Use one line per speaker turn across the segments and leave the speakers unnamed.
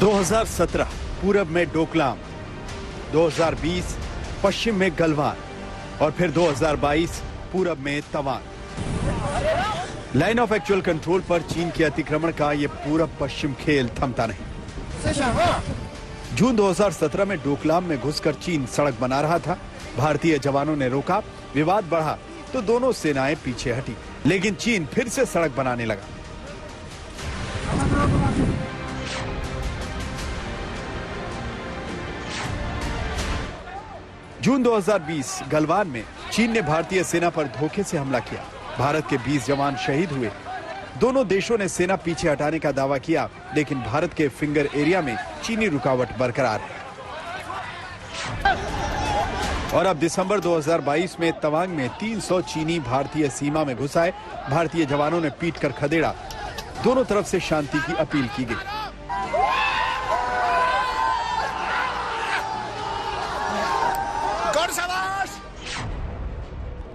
2017 पूरब में डोकलाम, 2020 पश्चिम में गलवान और फिर 2022 पूरब में Tawang. Line of actual control पर चीन के अतिक्रमण का ये पूरब पश्चिम खेल थमता नहीं। जून 2017 में डोकलाम में घुसकर चीन सड़क बना रहा था। भारतीय जवानों ने रोका, विवाद बढ़ा तो दोनों सेनाएं पीछे हटी, लेकिन चीन फिर से सड़क बनाने लगा। जून 2020 गलवान में चीन ने भारतीय सेना पर धोखे से हमला किया। भारत के 20 जवान शहीद हुए। दोनों देशों ने सेना पीछे हटाने का दावा किया, लेकिन भारत के फिंगर एरिया में चीनी रुकावट बरकरार है। और अब दिसंबर 2022 में तवांग में 300 चीनी भारतीय सीमा में घुस आए। भारतीय जवानों ने पीट कर खदेड़ा। दोनों तरफ से शांति की अपील की गई।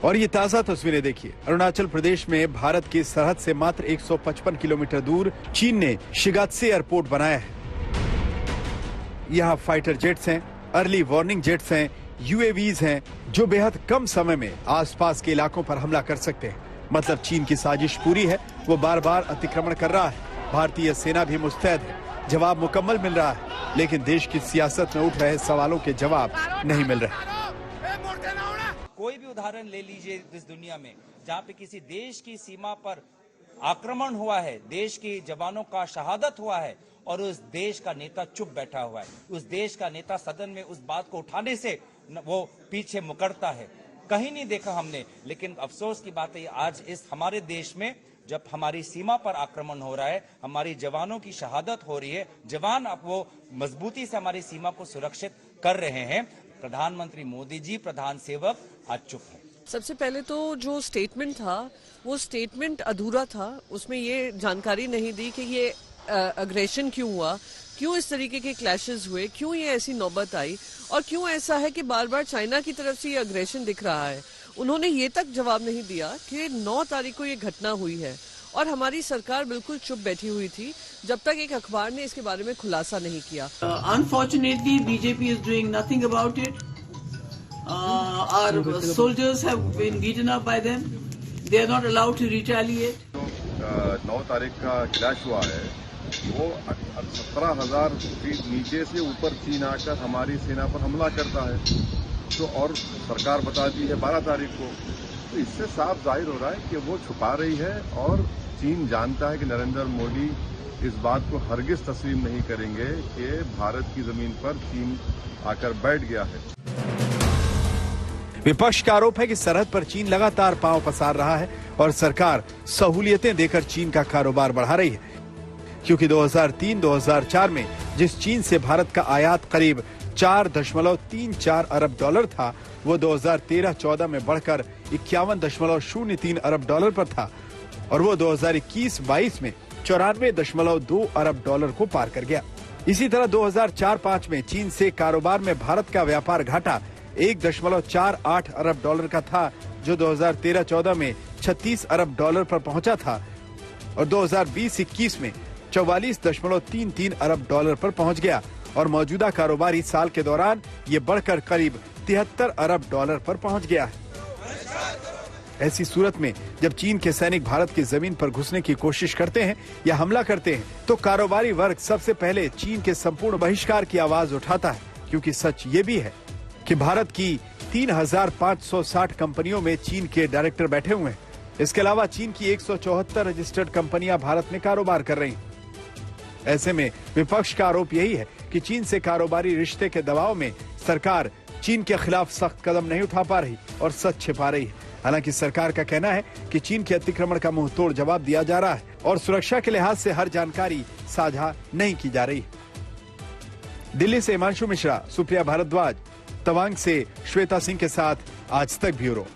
और ये ताजा तस्वीरें देखिए। अरुणाचल प्रदेश में भारत की सरहद से मात्र 155 किलोमीटर दूर चीन ने शिगात्से एयरपोर्ट बनाया है। यहाँ फाइटर जेट्स हैं, अर्ली वार्निंग जेट्स हैं, यूएवीज हैं, जो बेहद कम समय में आसपास के इलाकों पर हमला कर सकते हैं। मतलब चीन की साजिश पूरी है। वो बार बार अतिक्रमण कर रहा है। भारतीय सेना भी मुस्तैद है। जवाब मुकम्मल मिल रहा है, लेकिन देश की सियासत में उठ रहे सवालों के जवाब नहीं मिल रहे।
कोई भी उदाहरण ले लीजिए इस दुनिया में जहाँ पे किसी देश की सीमा पर आक्रमण हुआ है, देश के जवानों का शहादत हुआ है और उस देश का नेता चुप बैठा हुआ है। उस देश का नेता सदन में उस बात को उठाने से वो पीछे मुकरता है। कहीं नहीं देखा हमने। लेकिन अफसोस की बात है, आज इस हमारे देश में जब हमारी सीमा पर आक्रमण हो रहा है, हमारी जवानों की शहादत हो रही है, जवान अब वो मजबूती से हमारी सीमा को सुरक्षित कर रहे हैं, प्रधानमंत्री मोदी जी, प्रधान सेवक आज चुप है।
सबसे पहले तो जो स्टेटमेंट था वो स्टेटमेंट अधूरा था। उसमें ये जानकारी नहीं दी कि ये अग्रेशन क्यों हुआ, क्यों इस तरीके के क्लैशेस हुए, क्यों ये ऐसी नौबत आई और क्यों ऐसा है कि बार बार चाइना की तरफ से ये अग्रेशन दिख रहा है। उन्होंने ये तक जवाब नहीं दिया कि 9 तारीख को ये घटना हुई है और हमारी सरकार बिल्कुल चुप बैठी हुई थी जब तक एक अखबार ने इसके बारे में खुलासा नहीं किया।
Unfortunately, BJP is doing nothing about it. Our soldiers have been beaten up by them. They are not allowed to retaliate.
9 तारीख का क्लैश हुआ है, वो 17,000 फीट नीचे से ऊपर चीन आकर हमारी सेना पर हमला करता है। तो और सरकार बताती है 12 तारीख को। तो इससे साफ जाहिर हो रहा है कि वो छुपा रही है और चीन जानता है कि नरेंद्र मोदी इस बात को हरगिज तस्लीम नहीं करेंगे कि भारत की जमीन पर चीन आकर बैठ गया है।
विपक्ष का आरोप है कि सरहद पर चीन लगातार पांव पसार रहा है और सरकार सहूलियतें देकर चीन का कारोबार बढ़ा रही है, क्योंकि 2003-2004 में जिस चीन से भारत का आयात करीब 4.34 अरब डॉलर था, वो 2013-14 में बढ़कर 51.03 अरब डॉलर पर था और वो 2021-22 में 94.2 अरब डॉलर को पार कर गया। इसी तरह 2004-05 में चीन से कारोबार में भारत का व्यापार घाटा 1.48 अरब डॉलर का था, जो 2013-14 में 36 अरब डॉलर पर पहुंचा था और 2020-21 में 44.33 अरब डॉलर पर पहुंच गया और मौजूदा कारोबारी साल के दौरान ये बढ़कर करीब 73 अरब डॉलर पर पहुंच गया है। ऐसी सूरत में जब चीन के सैनिक भारत की जमीन पर घुसने की कोशिश करते हैं या हमला करते हैं, तो कारोबारी वर्ग सबसे पहले चीन के संपूर्ण बहिष्कार की आवाज उठाता है, क्योंकि सच ये भी है कि भारत की 3,560 कंपनियों में चीन के डायरेक्टर बैठे हुए हैं। इसके अलावा चीन की 174 रजिस्टर्ड कंपनियां भारत में कारोबार कर रही हैं। ऐसे में विपक्ष का आरोप यही है कि चीन से कारोबारी रिश्ते के दबाव में सरकार चीन के खिलाफ सख्त कदम नहीं उठा पा रही और सच छिपा रही है। हालांकि सरकार का कहना है कि चीन के अतिक्रमण का मुंह तोड़ जवाब दिया जा रहा है और सुरक्षा के लिहाज से हर जानकारी साझा नहीं की जा रही है। दिल्ली से हिमांशु मिश्रा, सुप्रिया भारद्वाज, तवांग से श्वेता सिंह के साथ आज तक ब्यूरो।